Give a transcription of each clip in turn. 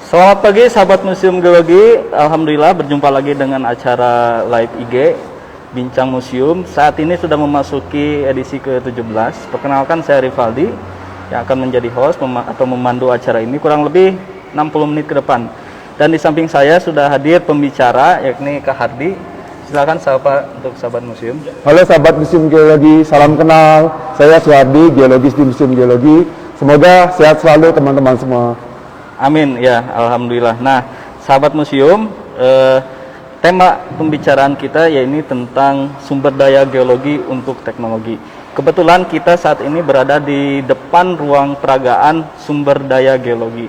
Selamat pagi sahabat Museum Geologi. Alhamdulillah berjumpa lagi dengan acara live IG Bincang Museum. Saat ini sudah memasuki edisi ke-17. Perkenalkan, saya Rivaldi yang akan menjadi host atau memandu acara ini kurang lebih 60 menit ke depan. Dan di samping saya sudah hadir pembicara yakni Kak Hardi. Silakan sapa untuk sahabat museum. Halo sahabat Museum Geologi, salam kenal. Saya Suhardi, geologis di Museum Geologi. Semoga sehat selalu teman-teman semua. Amin ya, alhamdulillah. Nah, sahabat museum, tema pembicaraan kita yaitu tentang sumber daya geologi untuk teknologi. Kebetulan kita saat ini berada di depan ruang peragaan sumber daya geologi,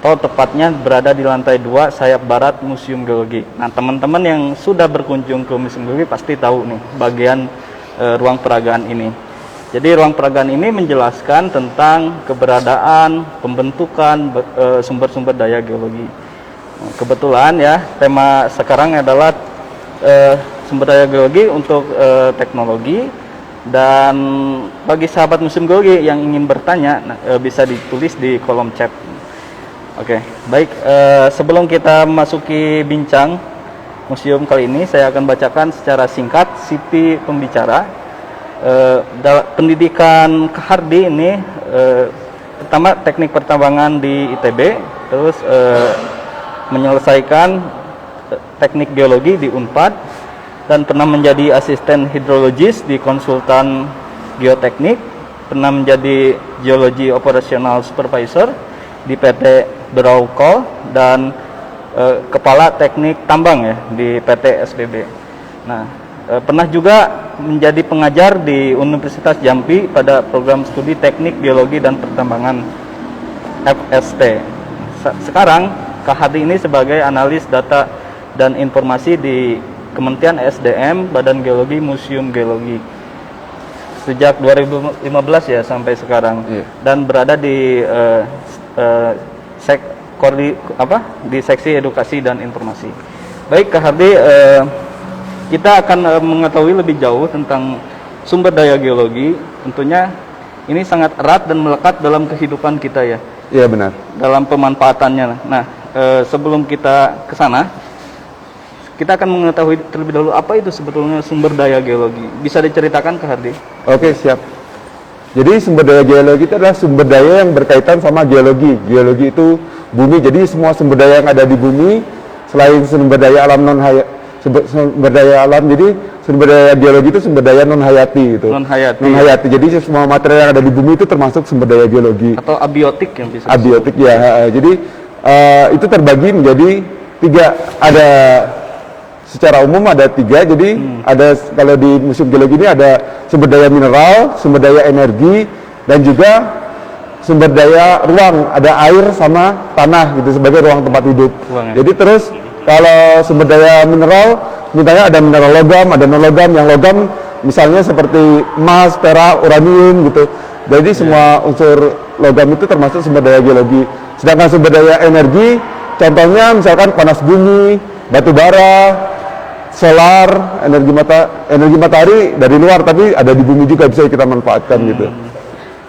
atau tepatnya berada di lantai 2 sayap barat Museum Geologi. Nah, teman-teman yang sudah berkunjung ke Museum Geologi pasti tahu nih bagian ruang peragaan ini. Jadi ruang peragaan ini menjelaskan tentang keberadaan, pembentukan sumber-sumber daya geologi. Kebetulan ya, tema sekarang adalah sumber daya geologi untuk teknologi. Dan bagi sahabat Museum Geologi yang ingin bertanya, bisa ditulis di kolom chat. Oke, baik. Sebelum kita masuki bincang museum kali ini, saya akan bacakan secara singkat CV pembicara. Pendidikan Kak Hardi ini pertama teknik pertambangan di ITB, terus menyelesaikan teknik geologi di Unpad, dan pernah menjadi asisten hidrologis di konsultan geoteknik, pernah menjadi geologi operational supervisor di PT Beraukol, dan kepala teknik tambang ya di PT SBB. Nah, pernah juga menjadi pengajar di Universitas Jambi pada program studi teknik geologi dan pertambangan FST. Sekarang Kak Hardi ini sebagai analis data dan informasi di Kementerian SDM Badan Geologi Museum Geologi sejak 2015 ya sampai sekarang. Dan berada di seksi edukasi dan informasi. Baik Kak Hardi, kita akan mengetahui lebih jauh tentang sumber daya geologi. Tentunya ini sangat erat dan melekat dalam kehidupan kita ya. Iya benar. Dalam pemanfaatannya. Nah, sebelum kita ke sana, kita akan mengetahui terlebih dahulu apa itu sebetulnya sumber daya geologi. Bisa diceritakan Kak Hardi? Oke, siap. Jadi sumber daya geologi itu adalah sumber daya yang berkaitan sama geologi. Geologi itu bumi. Jadi semua sumber daya yang ada di bumi selain sumber daya alam sumber daya alam, jadi sumber daya geologi itu sumber daya non hayati gitu. Non hayati. Jadi semua material yang ada di bumi itu termasuk sumber daya geologi. Atau abiotik yang bisa. Abiotik ya. Jadi itu terbagi menjadi 3. Ada secara umum ada 3. Jadi ada, kalau di Museum Geologi ini ada sumber daya mineral, sumber daya energi, dan juga sumber daya ruang. Ada air sama tanah gitu sebagai ruang tempat hidup. Jadi terus kalau sumber daya mineral, misalnya ada mineral logam, ada non logam. Yang logam misalnya seperti emas, perak, uranium gitu. Jadi semua unsur logam itu termasuk sumber daya geologi. Sedangkan sumber daya energi, contohnya misalkan panas bumi, batu bara, solar, energi matahari dari luar, tapi ada di bumi juga bisa kita manfaatkan gitu.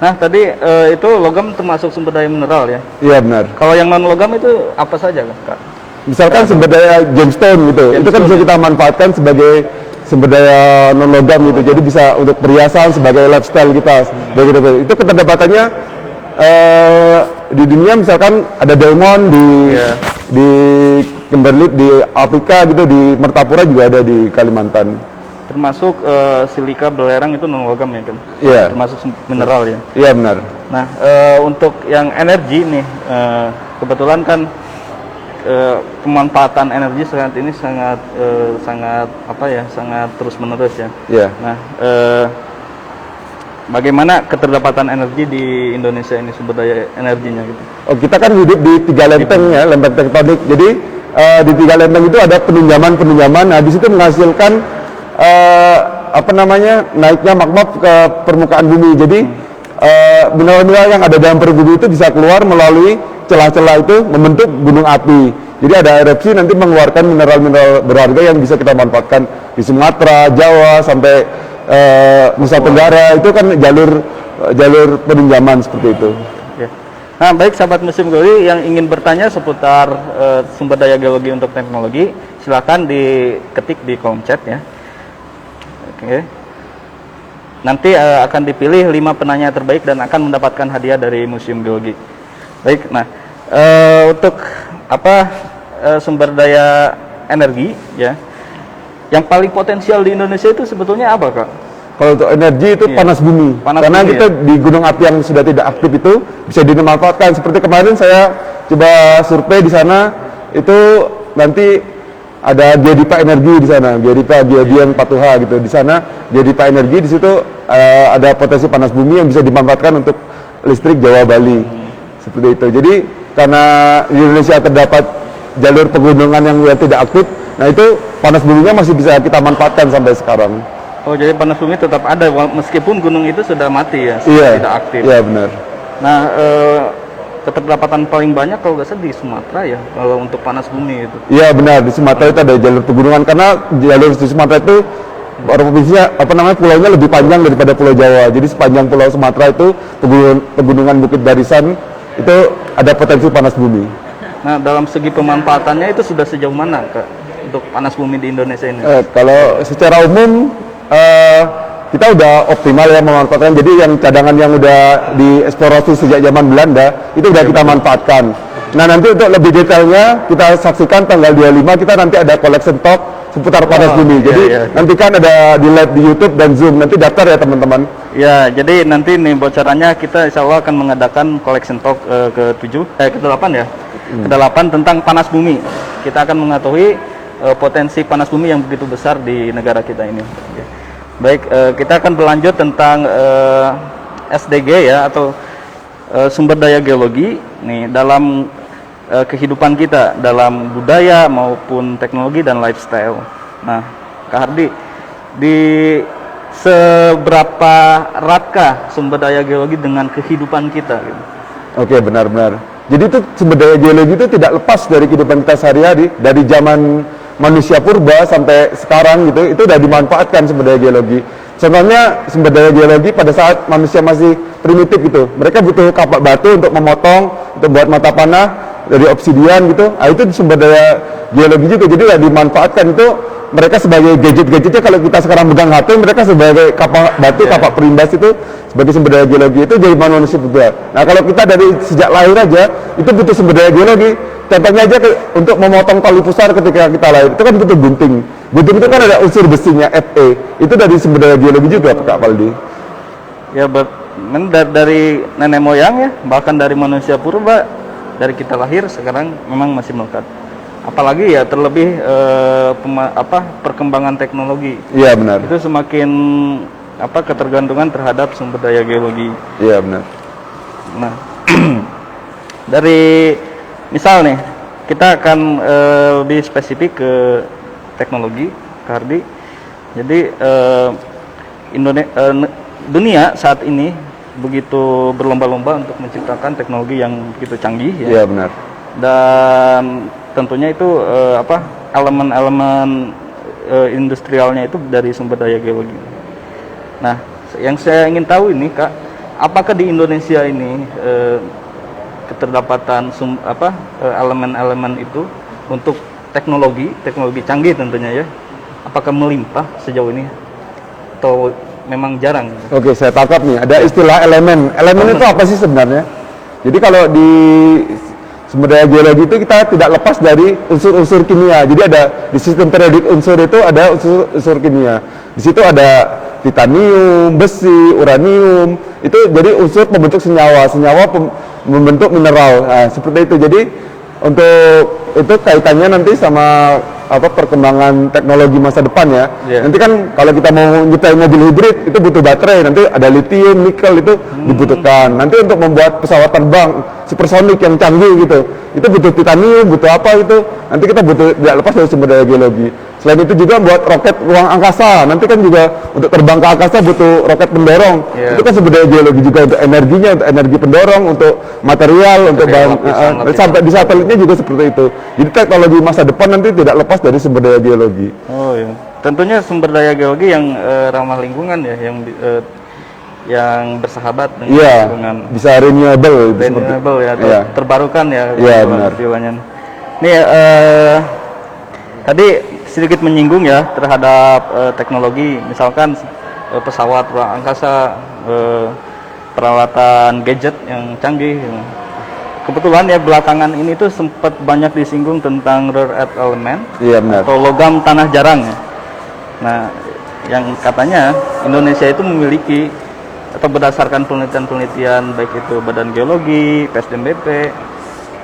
Nah, tadi itu logam termasuk sumber daya mineral ya? Iya benar. Kalau yang non logam itu apa saja Kak? Misalkan sumber daya gemstone gitu, itu kan bisa kita manfaatkan sebagai sumber daya non logam gitu. Jadi bisa untuk perhiasan sebagai lifestyle kita. Begitu. Itu keterdapatannya di dunia, misalkan ada diamond di Kimberley, di Afrika gitu, di Mertapura juga ada di Kalimantan. Termasuk silika belerang itu non logam ya kan? Iya. Termasuk mineral ya? Iya benar. Nah, untuk yang energi nih, kebetulan kan pemanfaatan energi saat ini sangat terus menerus ya. Iya. Nah, bagaimana keterlambatan energi di Indonesia ini, sumber daya energinya gitu? Oh, kita kan hidup di 3 lempeng ya, lempeng tektonik. Jadi di 3 lempeng itu ada penunjaman. Nah, di situ menghasilkan naiknya magma ke permukaan bumi. Jadi mineral-mineral yang ada dalam perut bumi itu bisa keluar melalui celah-celah itu membentuk gunung api. Jadi ada erupsi nanti mengeluarkan mineral-mineral berharga yang bisa kita manfaatkan di Sumatera, Jawa, sampai Nusa Tenggara. Itu kan jalur penunjaman seperti itu. Nah, baik sahabat Museum Geologi yang ingin bertanya seputar sumber daya geologi untuk teknologi, silakan diketik di kolom chat ya. Oke. Nanti akan dipilih 5 penanya terbaik dan akan mendapatkan hadiah dari Museum Geologi. Baik, nah untuk sumber daya energi ya, yang paling potensial di Indonesia itu sebetulnya apa, Kak? Kalau untuk energi itu Iya. panas bumi. Karena bumi, kita di gunung api yang sudah tidak aktif itu bisa dimanfaatkan. Seperti kemarin saya coba survei di sana, itu nanti ada Geodipa energi di sana, Geodipa Geodian Patuha gitu. Di sana Geodipa energi, di situ ada potensi panas bumi yang bisa dimanfaatkan untuk listrik Jawa Bali. Seperti itu. Jadi karena di Indonesia terdapat jalur pegunungan yang tidak aktif, nah itu panas buminya masih bisa kita manfaatkan sampai sekarang. Oh, jadi panas bumi tetap ada meskipun gunung itu sudah mati ya, Iya, tidak aktif. iya benar. Nah, keterlapatan paling banyak kalau nggak salah di Sumatera ya, kalau untuk panas bumi itu. Iya benar, di Sumatera itu ada jalur pegunungan, karena jalur di Sumatera itu provinsinya pulaunya lebih panjang daripada Pulau Jawa. Jadi sepanjang Pulau Sumatera itu pegunungan Bukit Barisan itu ada potensi panas bumi. Nah, dalam segi pemanfaatannya itu sudah sejauh mana, Kak, untuk panas bumi di Indonesia ini? Kalau secara umum kita udah optimal ya memanfaatkan. Jadi yang cadangan yang udah dieksplorasi sejak zaman Belanda itu udah kita manfaatkan. Nah, nanti untuk lebih detailnya kita saksikan tanggal 25 kita nanti ada collection talk seputar panas bumi. Jadi nanti kan ada di live di YouTube dan Zoom. Nanti daftar ya teman-teman. Ya, jadi nanti nih bocorannya kita insya Allah akan mengadakan collection talk ke-8 ya. Ke-8 tentang panas bumi. Kita akan mengetahui potensi panas bumi yang begitu besar di negara kita ini. Baik, kita akan berlanjut tentang SDG ya, atau sumber daya geologi nih dalam kehidupan kita, dalam budaya maupun teknologi dan lifestyle. Nah, Kak Hardi, di seberapa eratkah sumber daya geologi dengan kehidupan kita gitu? Oke, benar-benar. Jadi itu sumber daya geologi itu tidak lepas dari kehidupan kita sehari-hari, dari zaman manusia purba sampai sekarang gitu, itu udah dimanfaatkan sumber daya geologi. Contohnya sumber daya geologi pada saat manusia masih primitif gitu, mereka butuh kapak batu untuk memotong, untuk buat mata panah dari obsidian gitu. Nah, itu sumber daya geologi juga, jadi udah dimanfaatkan. Itu mereka sebagai gadget-gadgetnya, kalau kita sekarang pegang HP, mereka sebagai kapak batu, kapak perimbas itu sebagai sumber daya geologi. Itu jadi manusia purba. Nah, kalau kita dari sejak lahir aja itu butuh sumber daya geologi. Contohnya aja untuk memotong tali pusar ketika kita lahir, itu kan butuh gunting. Gunting itu kan ada unsur besinya Fe. Itu dari sumber daya geologi juga, Pak Paldi. Ya, dari nenek moyang ya, bahkan dari manusia purba, dari kita lahir sekarang memang masih melekat. Apalagi ya terlebih perkembangan teknologi. Iya benar. Itu semakin ketergantungan terhadap sumber daya geologi. Iya benar. Nah, dari misal nih, kita akan lebih spesifik ke teknologi, Kak Hardi. Jadi dunia saat ini begitu berlomba-lomba untuk menciptakan teknologi yang begitu canggih ya. Iya benar. Dan tentunya itu elemen-elemen industrialnya itu dari sumber daya geologi. Nah, yang saya ingin tahu ini, Kak, apakah di Indonesia ini keterdapatan elemen-elemen itu untuk teknologi canggih tentunya ya, apakah melimpah sejauh ini atau memang jarang? Oke, saya tangkap nih, ada istilah elemen. Elemen itu apa sih sebenarnya? Jadi kalau di sumber daya geologi itu kita tidak lepas dari unsur-unsur kimia. Jadi ada di sistem periodik unsur itu ada unsur kimia. Di situ ada titanium, besi, uranium. Itu jadi unsur pembentuk senyawa membentuk mineral. Nah, seperti itu. Jadi untuk itu kaitannya nanti sama perkembangan teknologi masa depan ya. Nanti kan kalau kita mau nyiptain mobil hibrid itu butuh baterai, nanti ada lithium, nikel itu dibutuhkan. Nanti untuk membuat pesawat terbang supersonik yang canggih gitu, itu butuh titanium, butuh apa itu. Nanti kita butuh, tidak lepas dari sumber daya geologi. Selain itu juga buat roket ruang angkasa, nanti kan juga untuk terbang ke angkasa butuh roket pendorong. Itu kan sumber daya geologi juga, untuk energinya, untuk energi pendorong, untuk material, untuk bahan, sampai di satelitnya juga seperti itu. Jadi teknologi masa depan nanti tidak lepas dari sumber daya geologi. Oh ya, tentunya sumber daya geologi yang ramah lingkungan ya, yang yang bersahabat dengan Iya, lingkungan. bisa renewable. Itu seperti- Renewable ya, atau Iya. terbarukan ya. Iya, kalau benar. istilahnya. Ini tadi sedikit menyinggung ya terhadap teknologi, misalkan pesawat ruang angkasa, peralatan gadget yang canggih. Kebetulan ya belakangan ini tuh sempat banyak disinggung tentang rare earth element Iya, benar. atau logam tanah jarang ya. Nah, yang katanya Indonesia itu memiliki atau berdasarkan penelitian-penelitian baik itu Badan Geologi, PSDMBP,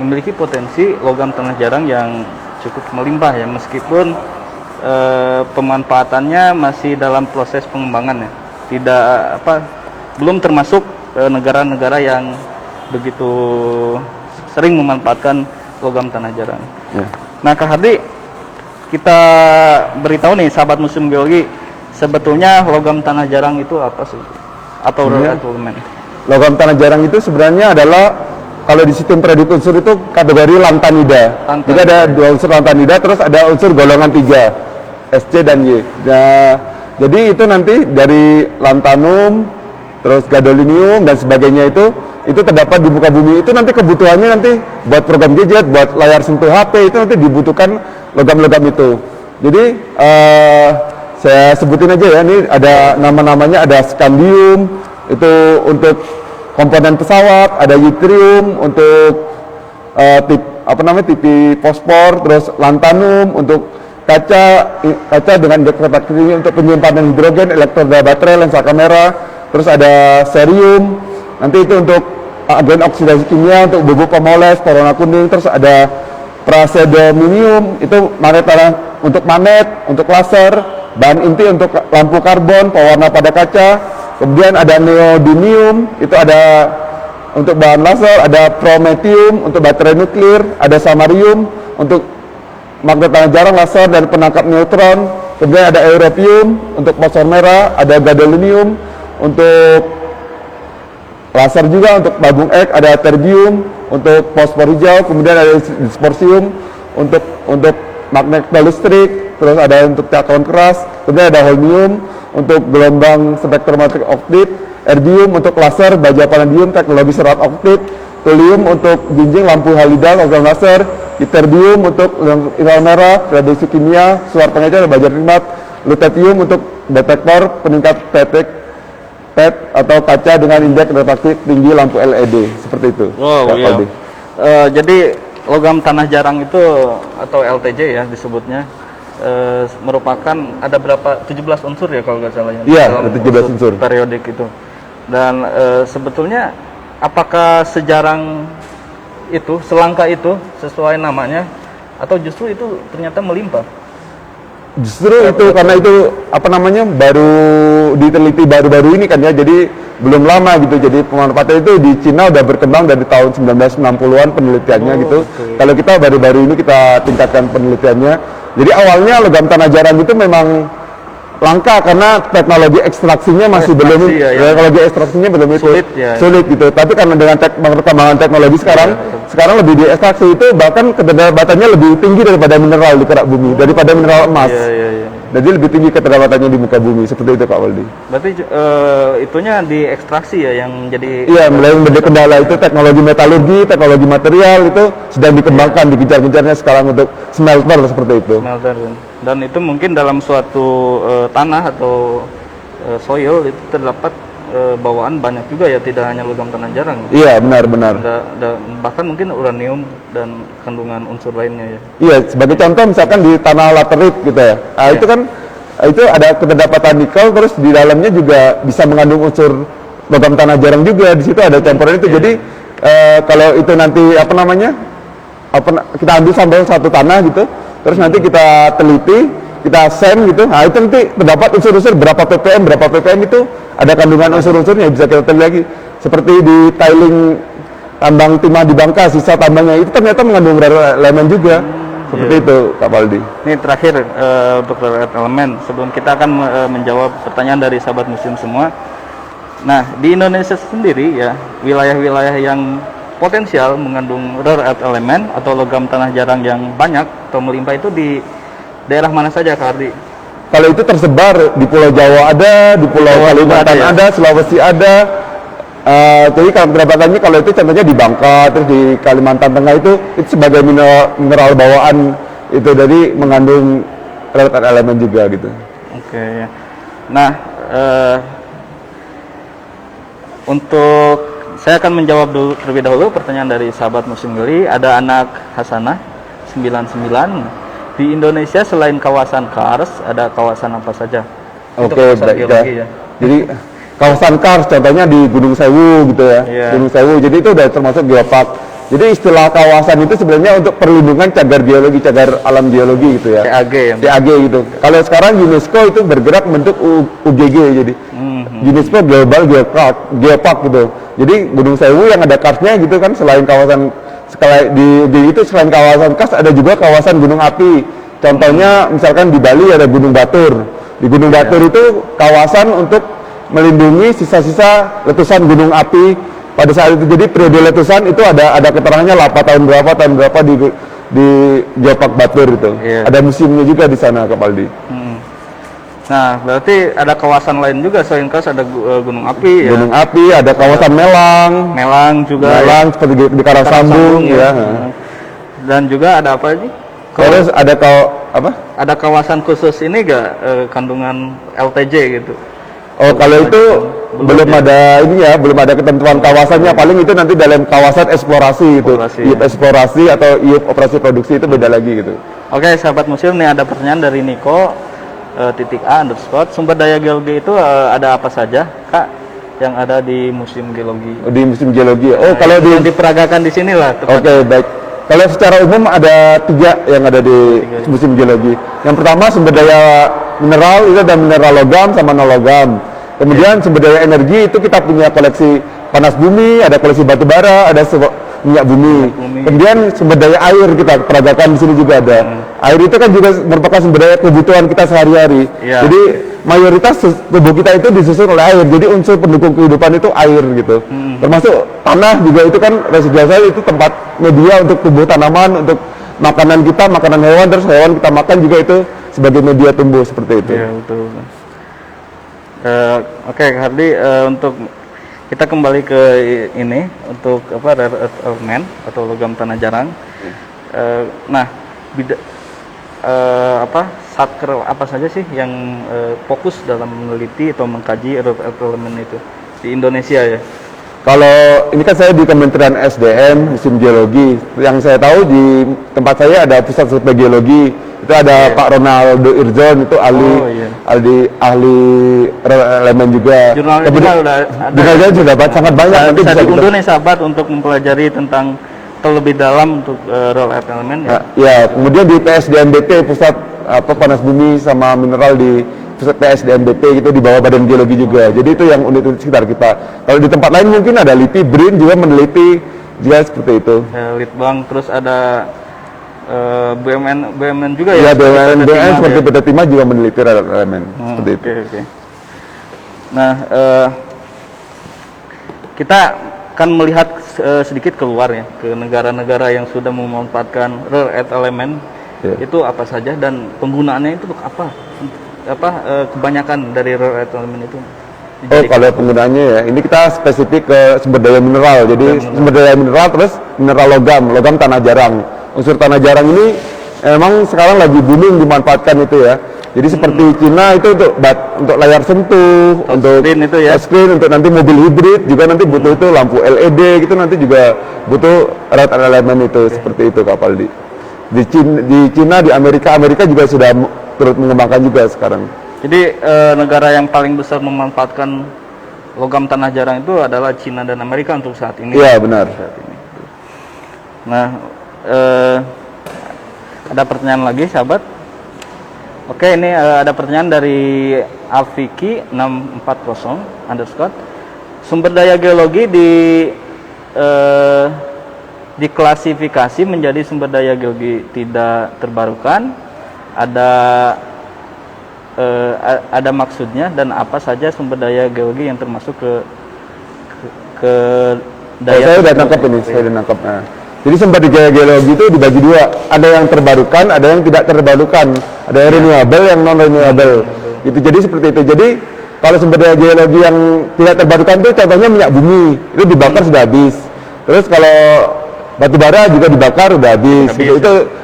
memiliki potensi logam tanah jarang yang cukup melimpah ya, meskipun pemanfaatannya masih dalam proses pengembangan ya. Tidak belum termasuk negara-negara yang begitu sering memanfaatkan logam tanah jarang. Ya. Nah, Kak Hardi, kita beritahu nih sahabat Museum Geologi, sebetulnya logam tanah jarang itu apa sih? Atau rare earth element? Logam tanah jarang itu sebenarnya adalah kalau di sistem predik unsur itu kategori lantanida. Lantanida. Jadi ada dua unsur lantanida, terus ada unsur golongan 3, SC dan Y. Nah, jadi itu nanti dari lantanum, terus gadolinium dan sebagainya itu terdapat di muka bumi. Itu nanti kebutuhannya nanti buat program gadget, buat layar sentuh HP itu nanti dibutuhkan logam-logam itu. Jadi saya sebutin aja ya, ini ada nama-namanya, ada scandium itu untuk komponen pesawat, ada yttrium untuk tipe fosfor, terus lantanum untuk kaca dengan dekretaktif untuk penyimpanan hidrogen, elektroda baterai, lensa kamera, terus ada cerium, nanti itu untuk agen oksidasi kimia untuk bubuk pemoles, corona kuning, terus ada prasedominium itu magnet untuk magnet, untuk laser, bahan inti untuk lampu karbon, pewarna pada kaca, kemudian ada neodymium itu ada untuk bahan laser, ada promethium untuk baterai nuklir, ada samarium untuk magnet tanah jarang, laser dan penangkap neutron, kemudian ada europium untuk fosfor merah, ada gadolinium untuk laser juga, untuk tabung X, ada terbium untuk fosfor hijau, kemudian ada dysprosium untuk magnet listrik, terus ada untuk cakram keras, kemudian ada holmium untuk gelombang spektrometrik optik, erbium untuk laser, baja palladium teknologi serat optik, thulium untuk jinjing lampu halida logam laser, ytterbium untuk ilmu merah, radiasi kimia, suar pengecer, baja primat, lutetium untuk detektor peningkat PET atau kaca dengan indeks refraktif tinggi lampu LED, seperti itu. Wow, Pak iya. Aldi. Jadi logam tanah jarang itu atau LTJ ya disebutnya merupakan ada berapa 17 unsur ya kalau nggak salah ya. Iya, dalam ada 17 unsur. periodik itu. Dan sebetulnya apakah sejarang itu, selangka itu sesuai namanya atau justru itu ternyata melimpah? Justru itu karena itu baru diteliti baru-baru ini kan ya, jadi belum lama gitu. Jadi pemanfaatan itu di Cina udah berkembang dari tahun 1960-an penelitiannya gitu. Okay. Kalau kita baru-baru ini kita tingkatkan penelitiannya. Jadi awalnya logam tanah jarang itu memang langka karena teknologi ekstraksinya masih belum, teknologi ekstraksinya belum itu sulit gitu. Tapi karena dengan perkembangan teknologi sekarang lebih diekstraksi itu bahkan keterdapatannya lebih tinggi daripada mineral di kerak bumi, daripada mineral emas. Jadi lebih tinggi keterdapatannya di muka bumi, seperti itu Kak Waldi. Berarti itunya diekstraksi ya yang jadi. Iya, mulai menjadi kendala itu teknologi metalurgi, teknologi material itu sedang dikembangkan, dikejar-kejarnya sekarang untuk smelter seperti itu. Smelter, dan itu mungkin dalam suatu tanah atau soil itu terdapat bawaan banyak juga ya, tidak hanya logam tanah jarang. Iya, benar-benar. Bahkan mungkin uranium dan kandungan unsur lainnya ya. Iya, sebagai contoh misalkan di tanah laterit gitu ya. Nah, itu kan itu ada keterdapat nikel, terus di dalamnya juga bisa mengandung unsur logam tanah jarang juga. Di situ ada campuran itu. Jadi kalau itu nanti kita ambil sampel satu tanah gitu, terus nanti kita teliti, kita SEM gitu, nah itu nanti terdapat unsur-unsur berapa ppm itu ada kandungan unsur-unsurnya, bisa kita teliti lagi. Seperti di tiling tambang timah di Bangka, sisa tambangnya itu ternyata mengandung rare elemen juga. Seperti itu Kak Baldi. Ini terakhir untuk rare earth elemen, sebelum kita akan menjawab pertanyaan dari sahabat museum semua. Nah, di Indonesia sendiri ya, wilayah-wilayah yang potensial mengandung rare earth elemen atau logam tanah jarang yang banyak atau melimpah itu di daerah mana saja Kak Ardi? kalau itu tersebar di Pulau Jawa ada, di Pulau Kalimantan ada, ya? ada, Sulawesi ada. Jadi kalau pendapatannya kalau itu contohnya di Bangka, terus di Kalimantan Tengah itu sebagai mineral bawaan itu, dari mengandung elemen juga gitu. Oke, ya. Nah, untuk saya akan menjawab dulu terlebih dahulu pertanyaan dari sahabat Musim Geli. Ada anak Hasanah 99. Di Indonesia selain kawasan Kars, ada kawasan apa saja? Oke, baik ya. Jadi kawasan Kars contohnya di Gunung Sewu gitu ya. Iya. Gunung Sewu. Jadi itu udah termasuk geopark. Jadi istilah kawasan itu sebenarnya untuk perlindungan cagar geologi, cagar alam geologi gitu ya. CAG ya. CAG gitu. Kalau sekarang UNESCO itu bergerak bentuk UGG, jadi UNESCO Global Geopark gitu. Jadi Gunung Sewu yang ada karsnya gitu kan, selain kawasan itu selain kawasan kars ada juga kawasan gunung api. Contohnya misalkan di Bali ada Gunung Batur. Di Gunung Batur itu kawasan untuk melindungi sisa-sisa letusan gunung api pada saat itu. Jadi periode letusan itu ada keterangannya tahun berapa di Geopark Batur itu. Iya. Ada museumnya juga di sana, Kak Paldi. Nah, berarti ada kawasan lain juga selain Kars, ada gunung api ya. Gunung api, ada kawasan Melang. Melang juga. Melang seperti di Karangsambung ya. Dan juga ada apa lagi? Terus ada apa? Ada kawasan khusus ini gak kandungan LTJ gitu? Oh, kalau itu belum ada ini ya, belum ada ketentuan kawasannya. Paling itu nanti dalam kawasan eksplorasi itu. IUP eksplorasi atau IUP operasi produksi itu beda lagi gitu. Oke, sahabat museum, nih ada pertanyaan dari Niko _A_. Sumber daya geologi itu ada apa saja, Kak, yang ada di Museum Geologi? Di Museum Geologi. Oh, Nah, kalau diperagakan di sini lah. Oke, baik. Kalau secara umum ada 3 yang ada di Museum Geologi. Yang pertama sumber daya mineral, itu ada mineral logam sama non logam. Kemudian sumber daya energi itu kita punya koleksi panas bumi, ada koleksi batu bara, ada minyak bumi. Kemudian sumber daya air kita peragakan di sini juga ada. Air itu kan juga merupakan sumber daya kebutuhan kita sehari-hari. Jadi mayoritas tubuh kita itu disusun oleh air. Jadi unsur pendukung kehidupan itu air gitu. Termasuk tanah juga itu kan residual saya itu tempat media untuk tumbuh tanaman, untuk makanan kita, makanan hewan, terus hewan kita makan juga itu sebagai media tumbuh seperti itu. Iya, betul. Oke, Kak Hardi, untuk kita kembali ke ini, untuk apa, rare earth element atau logam tanah jarang. Nah, satker apa saja sih yang fokus dalam meneliti atau mengkaji rare earth element itu di Indonesia ya? Kalau ini kan saya di Kementerian SDM, Museum Geologi. Yang saya tahu di tempat saya ada pusat survei geologi. Itu ada Pak Ronaldo Irzon, itu ahli elemen juga. Jurnalnya sudah sangat banyak. Nanti bisa diunduh nih sahabat untuk mempelajari tentang terlebih dalam untuk rare earth element ya. Ya, kemudian di PSDMBP, pusat panas bumi sama mineral di pusat PSDMBP itu di bawah Badan Geologi juga. Jadi itu yang unit-unit sekitar kita. Kalau di tempat lain mungkin ada LIPI, BRIN juga meneliti juga seperti itu. Litbang, terus ada BUMN juga ya. Iya, BUMN seperti PT Timah juga meneliti rare earth element seperti itu. Okay. Nah, kita akan melihat sedikit keluar ya ke negara-negara yang sudah memanfaatkan rare earth element. Itu apa saja dan penggunaannya itu untuk apa? Kebanyakan dari rare earth element itu. Oh, kalau penggunaannya ya, ini kita spesifik ke sumber daya mineral. Jadi sumber daya mineral, terus mineral logam tanah jarang. Unsur tanah jarang ini emang sekarang lagi booming dimanfaatkan itu ya. Jadi seperti Cina itu untuk layar sentuh, untuk screen, untuk nanti mobil hibrid juga nanti butuh itu lampu LED gitu, nanti juga butuh rare earth element itu seperti itu, Kak Paldi. Di Cina, di Amerika juga sudah turut mengembangkan juga sekarang. Jadi negara yang paling besar memanfaatkan logam tanah jarang itu adalah Cina dan Amerika untuk saat ini. Iya, benar. Saat ini. Nah, ada pertanyaan lagi, sahabat. Oke, ini ada pertanyaan dari Afiki 640 _ sumber daya geologi diklasifikasi menjadi sumber daya geologi tidak terbarukan. Ada maksudnya dan apa saja sumber daya geologi yang termasuk ke daya. Saya udah nangkap ini, saya udah nangkap. Nah, Jadi sumber daya geologi itu dibagi dua, ada yang terbarukan, ada yang tidak terbarukan, ada yang renewable, yang non renewable. Itu jadi seperti itu. Jadi kalau sumber daya geologi yang tidak terbarukan itu contohnya minyak bumi, itu dibakar sudah habis. Terus kalau batu bara juga dibakar sudah habis.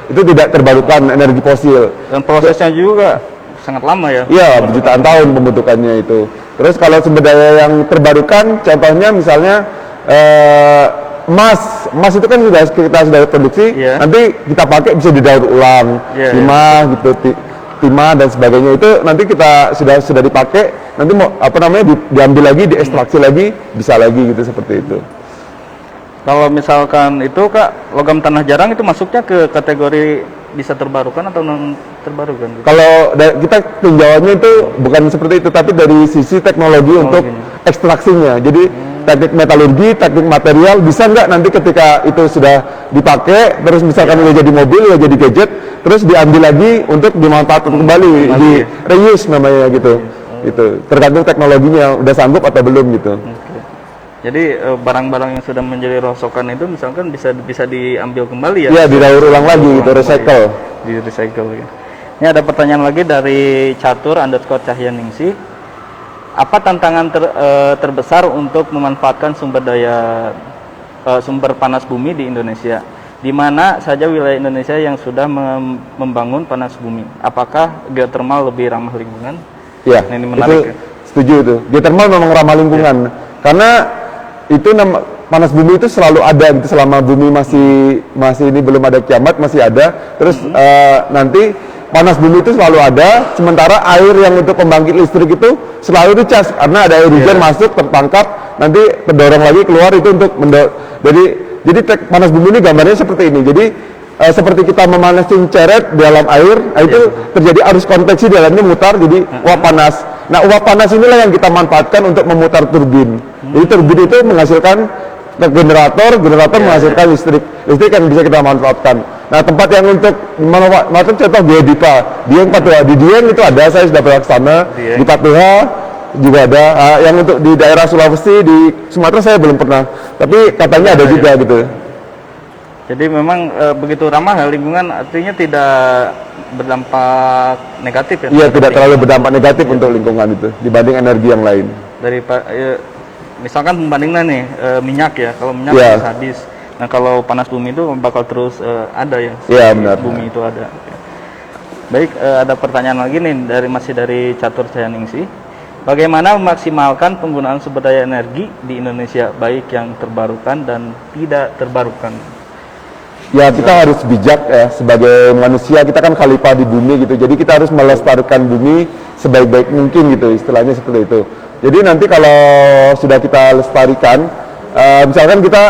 Itu tidak terbarukan, energi fosil. Dan prosesnya juga sangat lama ya? Iya, berjutaan tahun pembentukannya itu. Terus kalau sumber daya yang terbarukan, contohnya misalnya emas itu kan kita sudah produksi, nanti kita pakai bisa didaur ulang, timah gitu, timah dan sebagainya itu nanti kita sudah dipakai, nanti mau diambil lagi, diekstraksi lagi, bisa lagi gitu seperti itu. Kalau misalkan itu Kak, logam tanah jarang itu masuknya ke kategori bisa terbarukan atau non terbarukan? Gitu? Kalau kita tinjauannya itu bukan seperti itu, tapi dari sisi teknologi untuk ekstraksinya. Jadi teknik metalurgi, teknik material, bisa nggak nanti ketika itu sudah dipakai, terus misalkan udah jadi mobil, udah jadi gadget, terus diambil lagi untuk dimanfaatkan kembali, di reuse namanya gitu. Itu tergantung teknologinya, udah sanggup atau belum gitu. Jadi barang-barang yang sudah menjadi rongsokan itu misalkan bisa diambil kembali ya? Iya, didaur ulang lagi gitu, recycle. Di recycle ya. Ini ada pertanyaan lagi dari Catur_Cahyaningsih. Apa tantangan terbesar untuk memanfaatkan sumber panas bumi di Indonesia? Di mana saja wilayah Indonesia yang sudah membangun panas bumi? Apakah geothermal lebih ramah lingkungan? Iya, nah, ini menarik. itu setuju itu. Geothermal memang ramah lingkungan, karena itu panas bumi itu selalu ada gitu, selama bumi masih ini belum ada kiamat masih ada. Terus nanti panas bumi itu selalu ada, sementara air yang untuk pembangkit listrik itu selalu dicas karena ada air hujan masuk, tertangkap, nanti terdorong lagi keluar itu untuk jadi panas bumi ini gambarnya seperti ini. Jadi seperti kita memanasin ceret di dalam air, itu terjadi arus konveksi di dalamnya mutar, jadi uap panas. Nah, uap panas inilah yang kita manfaatkan untuk memutar turbin. Jadi turbin itu menghasilkan generator menghasilkan listrik yang bisa kita manfaatkan. Nah, tempat yang untuk manfaatkan contoh Geodipa, Dieng Patuha. Di Dieng itu ada, saya sudah pernah ke sana. Di Patuha juga ada. Yang untuk di daerah Sulawesi, di Sumatera saya belum pernah. Tapi katanya ada juga gitu. Jadi memang begitu ramah lingkungan, artinya tidak berdampak negatif ya? Iya, tidak terlalu berdampak negatif untuk lingkungan itu dibanding energi yang lain. Misalkan pembandingnya nih minyak ya, kalau minyak harus habis. Nah, kalau panas bumi itu bakal terus ada ya? Iya, benar. Bumi itu ada. Baik, ada pertanyaan lagi nih masih dari Catur_Cahyaningsih. Bagaimana memaksimalkan penggunaan sumber daya energi di Indonesia, baik yang terbarukan dan tidak terbarukan? Ya, kita harus bijak ya, sebagai manusia kita kan khalifah di bumi gitu, jadi kita harus melestarikan bumi sebaik-baik mungkin gitu, istilahnya seperti itu. Jadi nanti kalau sudah kita lestarikan, misalkan kita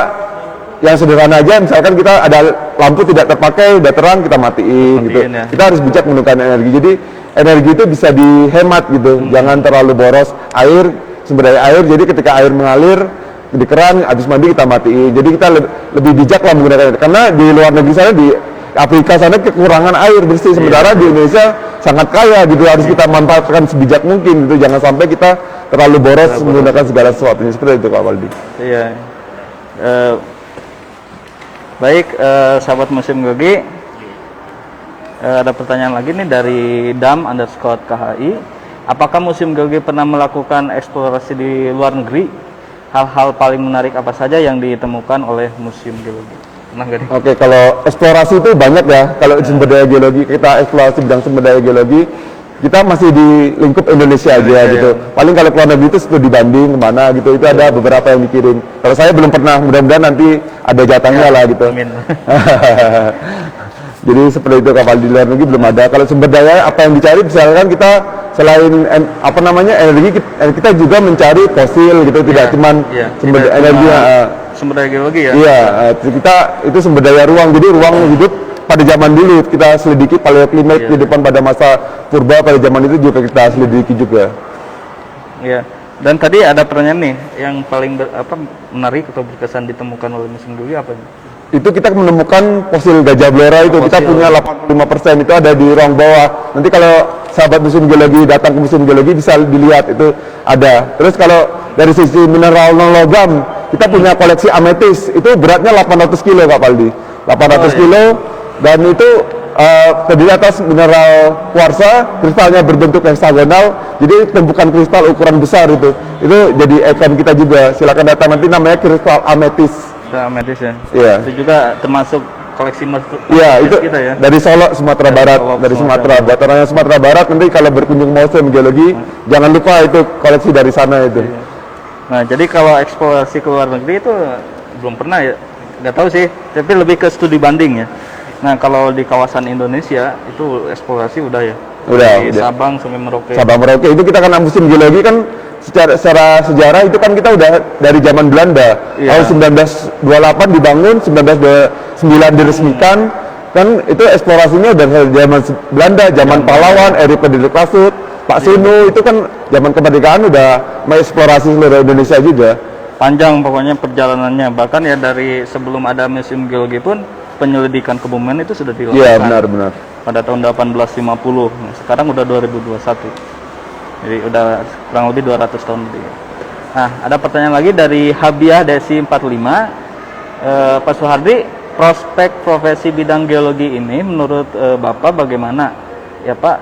yang sederhana aja, misalkan kita ada lampu tidak terpakai, udah terang, kita matiin gitu. Ya. Kita harus bijak menggunakan energi, jadi energi itu bisa dihemat gitu, jangan terlalu boros. Sumber daya air, jadi ketika air mengalir di keran, habis mandi kita matiin. Jadi kita lebih bijak lah menggunakan air. Karena di luar negeri sana, di Afrika sana kekurangan air bersih, sementara di Indonesia sangat kaya gitu, harus kita manfaatkan sebijak mungkin gitu, jangan sampai kita terlalu boros menggunakan segala sesuatunya, seperti itu Kak Waldi. Iya. Baik, sahabat Museum Geologi, ada pertanyaan lagi nih dari Dam_KHI. Apakah Museum Geologi pernah melakukan eksplorasi di luar negeri? Hal-hal paling menarik apa saja yang ditemukan oleh Museum Geologi? Pernah nggak nih? Oke, kalau eksplorasi itu banyak ya. Kalau sumber daya geologi, kita eksplorasi bidang sumber daya geologi, kita masih di lingkup Indonesia aja gitu. Paling kalau keluar negeri itu studi banding kemana gitu, itu ada beberapa yang dikirim. Kalau saya belum pernah, mudah-mudahan nanti ada jatahnya lah gitu. Amin. Jadi seperti itu, kapal di luar negeri belum ada. Kalau sumber daya apa yang dicari, misalkan kita selain energi, kita juga mencari fosil gitu, tidak cuman sumber energi sumber daya geologi ya. Iya, kita itu sumber daya ruang. Jadi ruang hidup pada zaman dulu kita selidiki, paleoklimat kehidupan pada masa purba pada zaman itu juga kita selidiki juga. Iya. Dan tadi ada pertanyaan nih yang paling menarik atau berkesan ditemukan oleh Museum Geologi apa? Itu kita menemukan fosil gajah blora itu, kita punya 85% itu ada di ruang bawah. Nanti kalau sahabat Museum Geologi datang ke Museum Geologi bisa dilihat itu ada. Terus kalau dari sisi mineral non logam, kita punya koleksi ametis, itu beratnya 800 kilo Kak Paldi. 800 kilo, dan itu terdiri atas mineral kuarsa, kristalnya berbentuk heksagonal, jadi tumpukan kristal ukuran besar itu jadi ikon kita juga. Silakan datang, nanti namanya kristal ametis. Ametis ya? Iya. Itu juga termasuk koleksi iya, itu kita ya? dari Solo, Sumatera Barat. Dari Sumatera. Buat orang yang Sumatera Barat, nanti kalau berkunjung Museum Geologi, jangan lupa itu koleksi dari sana itu. Iya. Nah, jadi kalau eksplorasi ke luar negeri itu belum pernah ya? Nggak tahu sih, tapi lebih ke studi banding ya. Nah, kalau di kawasan Indonesia itu eksplorasi udah ya? Dari Sabang sampai Merauke. Sabang Merauke itu kita kan Museum Geologi kan secara sejarah itu kan kita udah dari zaman Belanda. Tahun 1928 dibangun, 1929 diresmikan. Kan itu eksplorasinya udah dari zaman Belanda, zaman pahlawan, Eri Pendidik Lasut, Pak Sunu, itu kan zaman kemerdekaan udah mengeksplorasi seluruh Indonesia juga. Panjang pokoknya perjalanannya, bahkan ya dari sebelum ada Museum Geologi pun penyelidikan kebumian itu sudah dilakukan. Iya, benar-benar. Pada tahun 1850, sekarang udah 2021. Jadi udah kurang lebih 200 tahun lebih. Nah, ada pertanyaan lagi dari Habiah Desi 45. Pak Suhardi, prospek profesi bidang geologi ini menurut Bapak bagaimana? Ya Pak,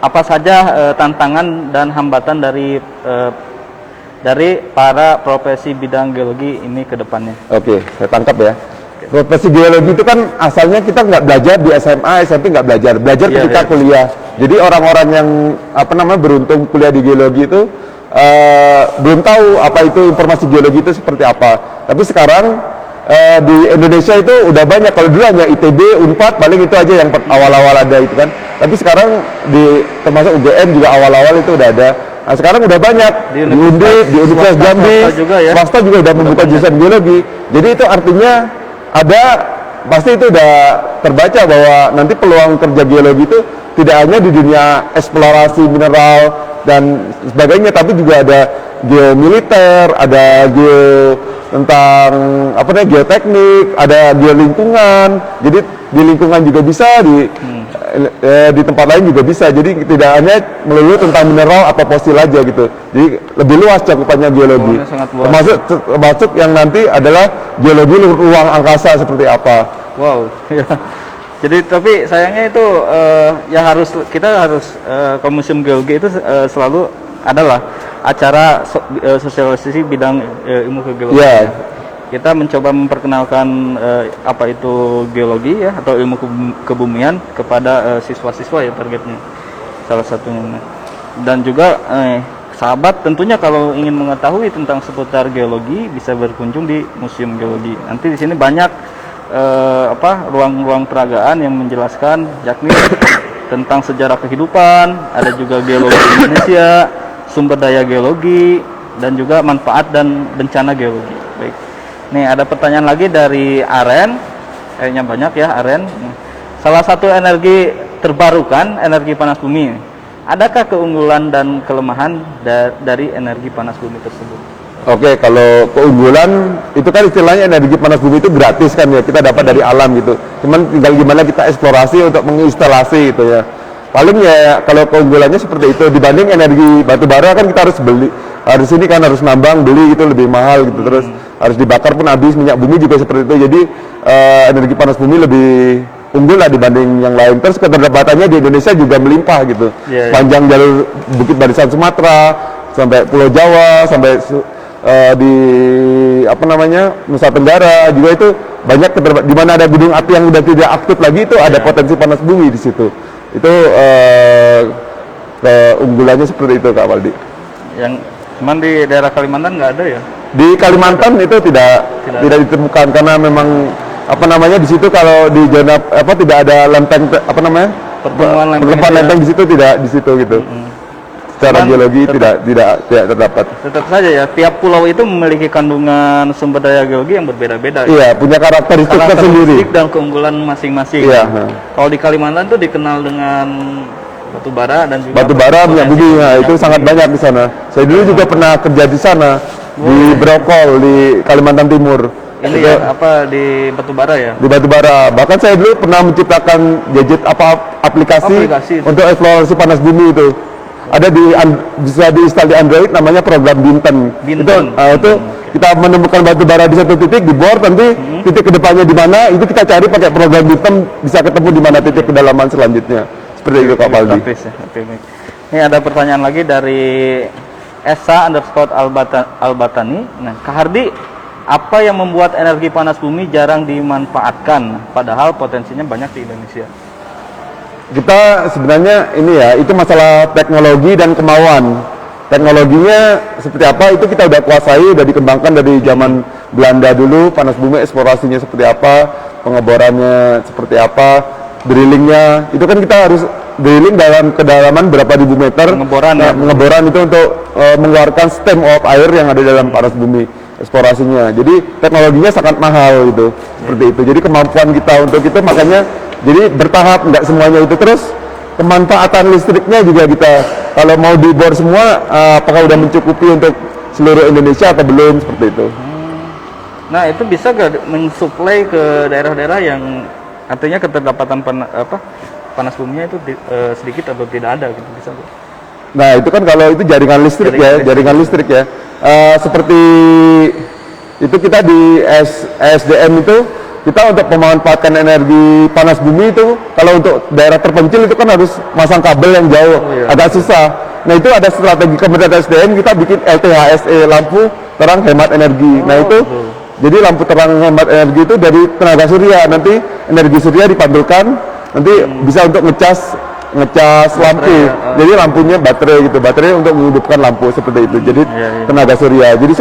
apa saja tantangan dan hambatan dari para profesi bidang geologi ini ke depannya? Oke, saya tangkap ya. Profesi geologi itu kan asalnya kita nggak belajar di SMA, SMP nggak belajar ketika kuliah. Jadi orang-orang yang beruntung kuliah di geologi itu belum tahu apa itu informasi geologi itu seperti apa. Tapi sekarang di Indonesia itu udah banyak. Kalau dulu hanya ITB, Unpad, paling itu aja yang awal-awal ada itu kan. Tapi sekarang termasuk UGM juga awal-awal itu udah ada. Nah, sekarang udah banyak di Undip, di Universitas Jambi, swasta juga udah membuka jurusan geologi. Jadi itu artinya pasti itu udah terbaca bahwa nanti peluang kerja geologi itu tidak hanya di dunia eksplorasi mineral dan sebagainya, tapi juga ada geomiliter, ada tentang geoteknik, ada geolingkungan. Jadi di lingkungan juga bisa, di tempat lain juga bisa. Jadi tidak hanya melulu tentang mineral atau fosil aja gitu. Jadi lebih luas cakupannya geologi. Termasuk yang nanti adalah geologi ruang angkasa seperti apa. Wow. Jadi tapi sayangnya itu kita harus ke Museum Geologi itu selalu adalah acara sosialisasi bidang ilmu geologi. Yeah. Kita mencoba memperkenalkan apa itu geologi ya, atau ilmu kebumian kepada siswa-siswa ya, targetnya salah satunya. Dan juga sahabat tentunya kalau ingin mengetahui tentang seputar geologi bisa berkunjung di Museum Geologi. Nanti di sini banyak ruang-ruang peragaan yang menjelaskan yakni tentang sejarah kehidupan, ada juga geologi Indonesia, sumber daya geologi, dan juga manfaat dan bencana geologi. Baik. Nih ada pertanyaan lagi dari Aren, kayaknya banyak ya Aren. Salah satu energi terbarukan energi panas bumi. Adakah keunggulan dan kelemahan dari energi panas bumi tersebut? Oke, kalau keunggulan itu kan istilahnya energi panas bumi itu gratis kan ya, kita dapat dari alam gitu. Cuman tinggal gimana kita eksplorasi untuk menginstalasi gitu ya. Paling ya kalau keunggulannya seperti itu, dibanding energi batu bara kan kita harus beli, harus ini kan harus nambang, beli gitu lebih mahal gitu, terus harus dibakar pun habis, minyak bumi juga seperti itu. Jadi energi panas bumi lebih unggul lah dibanding yang lain. Terus keterdapatannya di Indonesia juga melimpah gitu. Panjang jalur Bukit Barisan Sumatera sampai Pulau Jawa, sampai di Nusa Tenggara juga itu banyak di mana ada gunung api yang udah tidak aktif lagi itu ada potensi panas bumi di situ. Itu keunggulannya seperti itu Kak Waldi. Yang cuman di daerah Kalimantan nggak ada ya? Di Kalimantan itu tidak ditemukan karena memang di situ kalau di zona tidak ada lempeng pertemuan lempeng di situ, tidak di situ gitu. Secara geologi tidak terdapat. Tetap saja ya, tiap pulau itu memiliki kandungan sumber daya geologi yang berbeda-beda. Iya, punya karakteristik tersendiri dan keunggulan masing-masing. Iya. Kalau di Kalimantan itu dikenal dengan batu bara dan juga batu bara, minyak bumi. Nah, itu sangat banyak di sana. Saya dulu juga pernah kerja di sana di Brokol di Kalimantan Timur. Ini itu, di batu bara ya? Di batu bara. Bahkan saya dulu pernah menciptakan gadget aplikasi untuk eksplorasi panas bumi itu. Ada bisa diinstal di Android, namanya program Binten. Itu kita menemukan batu bara di satu titik, dibor, nanti titik kedepannya di mana, itu kita cari pakai program hitam, bisa ketemu di mana titik kedalaman selanjutnya. Seperti itu Kak Paldi. Praktis ya. Oke, baik. Ini ada pertanyaan lagi dari Esa_Albatani. Nah, Kak Hardi, apa yang membuat energi panas bumi jarang dimanfaatkan, padahal potensinya banyak di Indonesia? Kita sebenarnya ini ya, itu masalah teknologi dan kemauan. Teknologinya seperti apa itu kita udah kuasai, udah dikembangkan dari zaman Belanda dulu. Panas bumi eksplorasinya seperti apa, pengeborannya seperti apa, drillingnya itu kan kita harus drilling dalam kedalaman berapa ribu meter. Pengeboran itu untuk mengeluarkan stem of air yang ada dalam panas bumi, eksplorasinya. Jadi teknologinya sangat mahal gitu, seperti itu. Jadi kemampuan kita untuk itu makanya jadi bertahap, nggak semuanya itu. Terus pemanfaatan listriknya juga kita, kalau mau dibor semua, apakah udah mencukupi untuk seluruh Indonesia atau belum, seperti itu. Nah, itu bisa gak mensuplai ke daerah-daerah yang artinya keterlambatan panas buminya itu sedikit atau tidak ada gitu, bisa gak? Nah, itu kan kalau itu jaringan listrik jaringan listrik ya. Seperti itu kita di SDM itu, kita untuk memanfaatkan energi panas bumi itu, kalau untuk daerah terpencil itu kan harus masang kabel yang jauh, agak susah. Nah, itu ada strategi Kementerian SDM, kita bikin LTHSE, lampu terang hemat energi. Nah, itu jadi lampu terang hemat energi itu dari tenaga surya, nanti energi surya dipantulkan, nanti bisa untuk ngecas lampu. Jadi lampunya baterai gitu, baterai untuk menghidupkan lampu seperti itu. Jadi tenaga surya. Jadi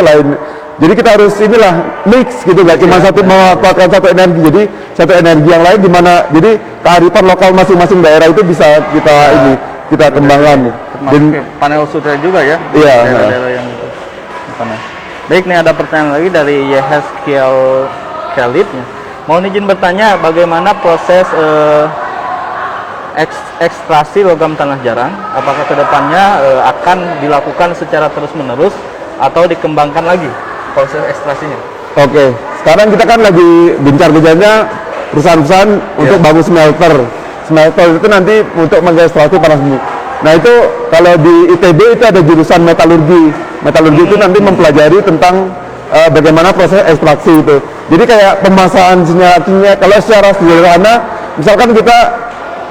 jadi kita harus inilah mix gitu, nggak cuma satu memanfaatkan satu energi. Jadi satu energi yang lain di mana, jadi kearifan lokal masing-masing daerah itu bisa kita kembangkan. Dan panel surya juga ya. Iya. Daerah-daerah yang itu. Baik, nih ada pertanyaan lagi dari Yehezkiel Khalid. Mohon izin bertanya, bagaimana proses ekstraksi logam tanah jarang? Apakah kedepannya akan dilakukan secara terus-menerus atau dikembangkan lagi proses ekstraksinya? Oke, sekarang kita kan lagi gencar-gencarnya perusahaan-perusahaan untuk bangun smelter. Smelter itu nanti untuk mengekstraksi panas bumi. Nah, itu kalau di ITB itu ada jurusan metalurgi. Metalurgi itu nanti mempelajari tentang bagaimana proses ekstraksi itu. Jadi kayak pemasangan sinyalnya, kalau secara sederhana, misalkan kita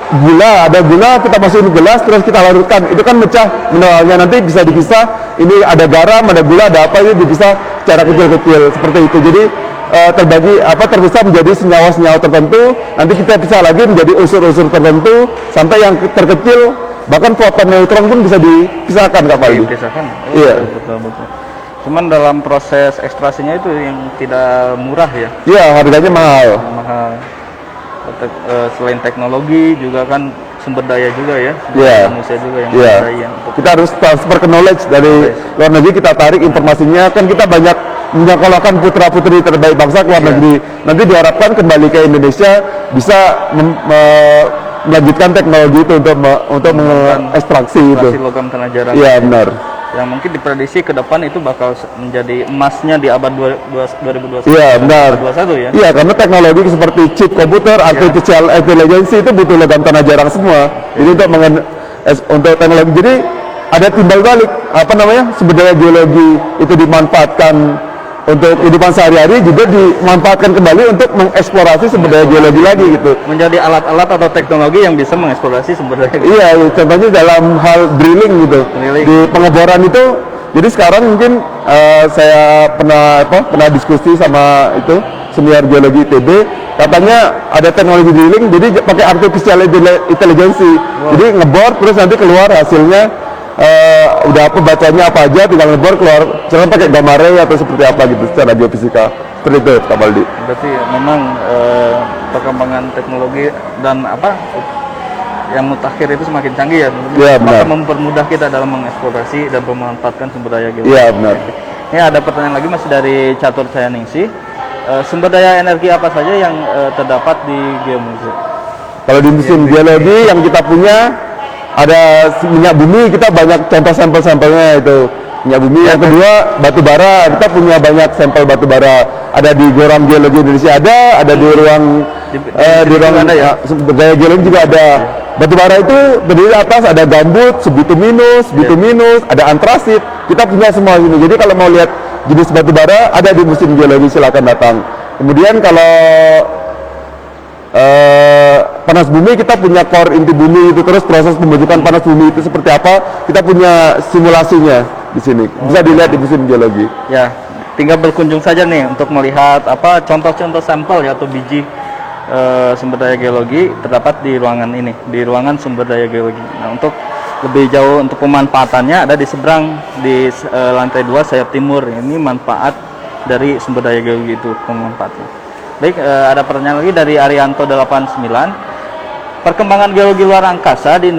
ada gula, kita masukin gelas, terus kita larutkan, itu kan mecah mineralnya, nanti bisa dipisah, ini ada garam, ada gula, ada apa, itu dipisah secara kecil-kecil, seperti itu. Jadi terpisah menjadi senyawa-senyawa tertentu, nanti kita pisah lagi menjadi unsur-unsur tertentu, sampai yang terkecil, bahkan proton neutron pun bisa dipisahkan, Kak Paldi. Dipisahkan? Iya. Betul. Cuman dalam proses ekstrasinya itu yang tidak murah ya? Iya, harganya mahal. Selain teknologi juga kan sumber daya juga ya, manusia juga yang daya. Kita harus transfer ke knowledge dari luar negeri, kita tarik informasinya, kan kita banyak menyekolahkan putra-putri terbaik bangsa ke luar negeri. Nanti diharapkan kembali ke Indonesia bisa melanjutkan teknologi itu untuk mengekstraksi itu. Logam tanah jarang. Iya, benar. Yang mungkin diprediksi ke depan itu bakal menjadi emasnya di abad 2021. Iya, benar. 2021 ya. Iya, karena teknologi seperti chip komputer, artificial intelligence itu butuh logam tanah jarang semua. Jadi untuk teknologi, jadi ada timbal balik, sumber daya geologi itu dimanfaatkan untuk kehidupan sehari-hari, juga dimanfaatkan kembali untuk mengeksplorasi sumber daya geologi lagi gitu. Menjadi alat-alat atau teknologi yang bisa mengeksplorasi sumber daya. Iya, contohnya dalam hal drilling gitu. Di pengeboran itu, jadi sekarang mungkin saya pernah diskusi sama itu senior geologi ITB, katanya ada teknologi drilling, jadi pakai artificial intelligence. Jadi ngebor terus nanti keluar hasilnya. Udah bacanya apa aja, tinggal ngebor keluar, jangan pakai gamma ray atau seperti apa gitu secara geofisika. Seperti itu, Kak Baldi. Berarti memang perkembangan teknologi dan yang mutakhir itu semakin canggih ya. Iya, benar. Maka mempermudah kita dalam mengeksplorasi dan memanfaatkan sumber daya geologi. Iya, benar. Ini ada pertanyaan lagi masih dari Catur Cayaningsih. Sumber daya energi apa saja yang terdapat di geomuseum? Kalau di museum geologi yang kita punya, ada minyak bumi, kita banyak contoh sampel-sampelnya itu minyak bumi. Yang kedua batu bara, kita punya banyak sampel batu bara. Ada di Goram Geologi Indonesia, ada di ruang sumber daya geologi juga ada. Batu bara itu terdiri atas ada gambut, bituminus, ada antrasit. Kita punya semua ini. Jadi kalau mau lihat jenis batu bara ada di Museum Geologi, silakan datang. Kemudian kalau panas bumi, kita punya core inti bumi itu, terus proses pembentukan panas bumi itu seperti apa, kita punya simulasinya di sini. Bisa dilihat di Museum Geologi. Ya, tinggal berkunjung saja nih untuk melihat apa contoh-contoh sampel ya atau biji sumber daya geologi terdapat di ruangan ini, di ruangan sumber daya geologi. Nah, untuk lebih jauh untuk pemanfaatannya ada di seberang di lantai 2 sayap timur. Ini manfaat dari sumber daya geologi itu pemanfaatnya. Baik, ada pertanyaan lagi dari Arianto 89. Perkembangan geologi luar angkasa di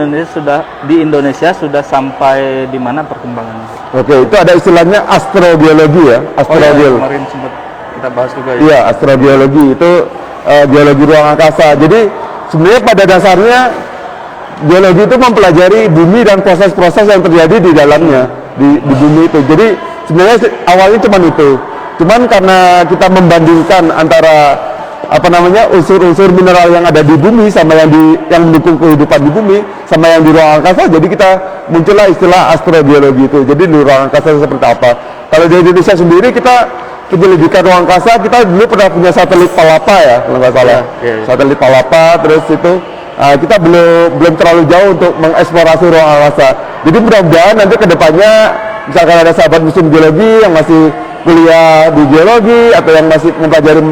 Indonesia sudah sampai di mana perkembangannya? Oke, itu ada istilahnya astrogeologi ya, astrogeologi. Kemarin sempat kita bahas juga ya. Iya, astrogeologi itu geologi ruang angkasa. Jadi sebenarnya pada dasarnya geologi itu mempelajari bumi dan proses-proses yang terjadi di dalamnya, di bumi itu. Jadi sebenarnya awalnya cuma itu. Cuman karena kita membandingkan antara unsur-unsur mineral yang ada di bumi sama yang mendukung kehidupan di bumi sama yang di ruang angkasa, jadi kita muncullah istilah astrogeologi itu. Jadi di ruang angkasa seperti apa? Kalau di Indonesia sendiri kita penyelidikan ruang angkasa, kita dulu pernah punya satelit Palapa ya, kalau nggak salah. Satelit Palapa, terus itu kita belum terlalu jauh untuk mengeksplorasi ruang angkasa. Jadi mudah-mudahan nanti kedepannya misalkan ada sahabat Museum Geologi yang masih kuliah di geologi atau yang masih mempelajari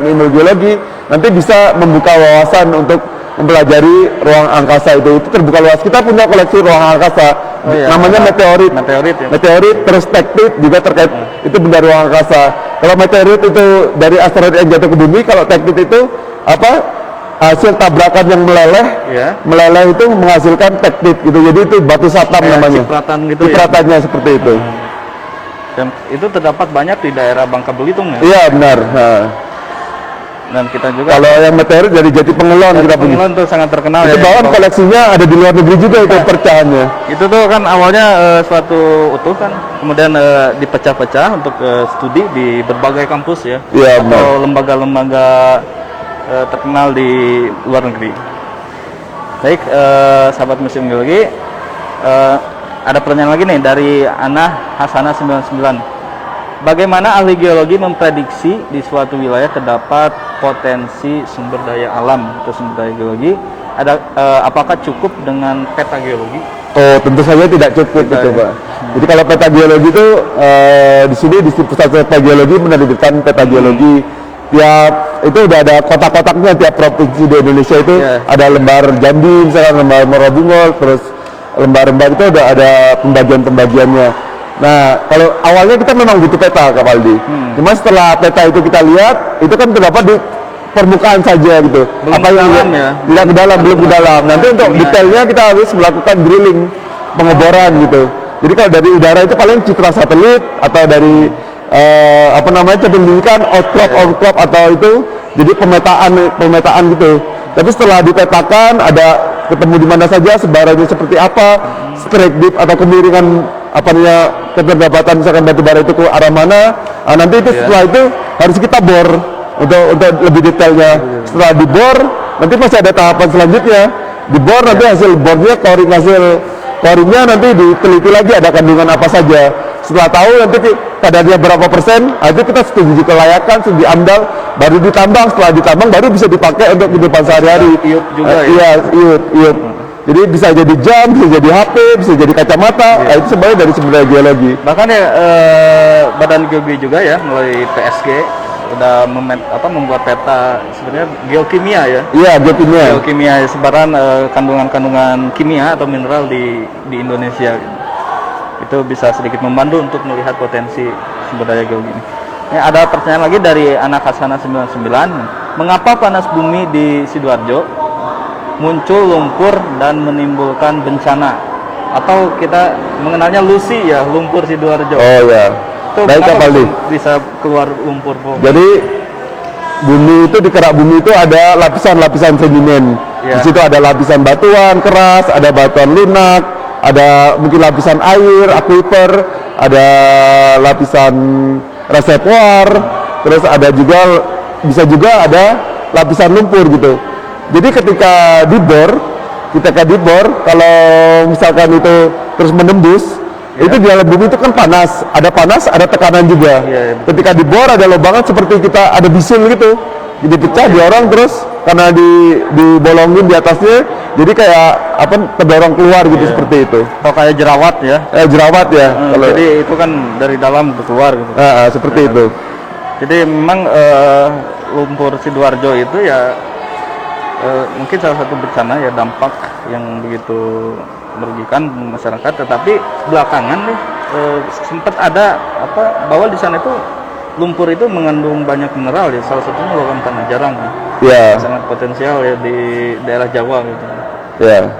ilmu geologi, nanti bisa membuka wawasan untuk mempelajari ruang angkasa itu terbuka luas. Kita punya koleksi ruang angkasa, namanya meteorit, ya. meteorit terus tektit juga terkait itu benda ruang angkasa. Kalau meteorit itu dari asteroid yang jatuh ke bumi, kalau tektit itu hasil tabrakan yang meleleh itu menghasilkan tektit gitu. Jadi itu batu satam namanya. Cipratan gitu. Cipratannya seperti itu. Dan itu terdapat banyak di daerah Bangka Belitung ya? Iya benar. Dan kita juga kalau yang meteorit dari Jati Pengelon, kita punya. Pengelon tuh sangat terkenal itu ya. bahkan koleksinya ada di luar negeri juga itu pecahannya. Itu tuh kan awalnya suatu utuh kan, kemudian dipecah-pecah untuk studi di berbagai kampus ya. Iya benar. Atau lembaga-lembaga terkenal di luar negeri. Baik, sahabat Museum Geologi, ada pertanyaan lagi nih dari Ana Hasana 99. Bagaimana ahli geologi memprediksi di suatu wilayah terdapat potensi sumber daya alam atau sumber daya geologi? Apakah cukup dengan peta geologi? Oh, tentu saja tidak cukup itu, Pak. Jadi kalau peta geologi itu di sini di pusat peta geologi menerbitkan peta geologi. Tiap itu udah ada kotak-kotaknya, tiap provinsi di Indonesia itu ada lembar Jambi, misalkan lembar Morobungol, terus lembar-lembar itu udah ada pembagian-pembagiannya. Nah, kalau awalnya kita memang butuh peta, Kak Valdi. Cuma setelah peta itu kita lihat, itu kan terdapat di permukaan saja gitu. Belum apa yang tidak ke dalam, belum ke dalam. Nanti untuk detailnya kita harus melakukan drilling, pengeboran gitu. Jadi kalau dari udara itu paling citra satelit atau dari penyelidikan outcrop atau itu jadi pemetaan gitu. Tapi setelah dipetakan ada ketemu di mana saja, sebarannya seperti apa, strike dip atau kemiringan keterlambatan misalkan batu bara itu ke arah mana. Nah, nanti itu setelah itu harus kita bor untuk lebih detailnya. Setelah dibor, nanti masih ada tahapan selanjutnya. Dibor nanti hasil bornya, coringnya nanti diteliti lagi ada kandungan apa saja. Setelah tahu nanti kadarnya berapa persen, itu kita setuju kelayakan, studi AMDAL, baru ditambang. Setelah ditambang baru bisa dipakai untuk kehidupan sehari-hari. Iup juga ya? Iya, iup. Jadi bisa jadi jam, bisa jadi HP, bisa jadi kacamata. Nah, itu sebenarnya dari sumber daya geologi. Bahkan ya Badan Geologi juga ya melalui PSG udah membuat peta sebenarnya geokimia ya. Iya, geokimia. Geokimia sebaran kandungan-kandungan kimia atau mineral di Indonesia. Itu bisa sedikit membantu untuk melihat potensi sumber daya geologi ini. Ada pertanyaan lagi dari anak Hasana 99. Mengapa panas bumi di Sidoarjo muncul lumpur dan menimbulkan bencana? Atau kita mengenalnya LUSI ya, lumpur Sidoarjo. Oh ya. Baik, Kak Valdi. Bisa keluar lumpur. Jadi bumi itu, di kerak bumi itu ada lapisan-lapisan sedimen. Di situ ada lapisan batuan keras, ada batuan lunak, ada mungkin lapisan air, aquifer, ada lapisan reservoir, terus ada juga bisa juga ada lapisan lumpur gitu. Jadi ketika dibor, kalau misalkan itu terus menembus, Itu di dalam bumi itu kan panas, ada tekanan juga. Iya. Ketika dibor ada lobangan seperti kita ada bisul gitu, jadi pecah diorong terus karena dibolongin di atasnya, jadi kayak apa terdorong keluar gitu seperti itu. Oh, kayak jerawat ya. Jerawat ya. Jadi itu kan dari dalam keluar gitu. Seperti itu. Jadi memang lumpur Sidoarjo itu ya mungkin salah satu bencana ya, dampak yang begitu merugikan masyarakat. Tetapi belakangan nih sempat ada bahwa di sana itu lumpur itu mengandung banyak mineral ya, salah satunya logam tanah jarang ya. Sangat potensial ya di daerah Jawa gitu ya.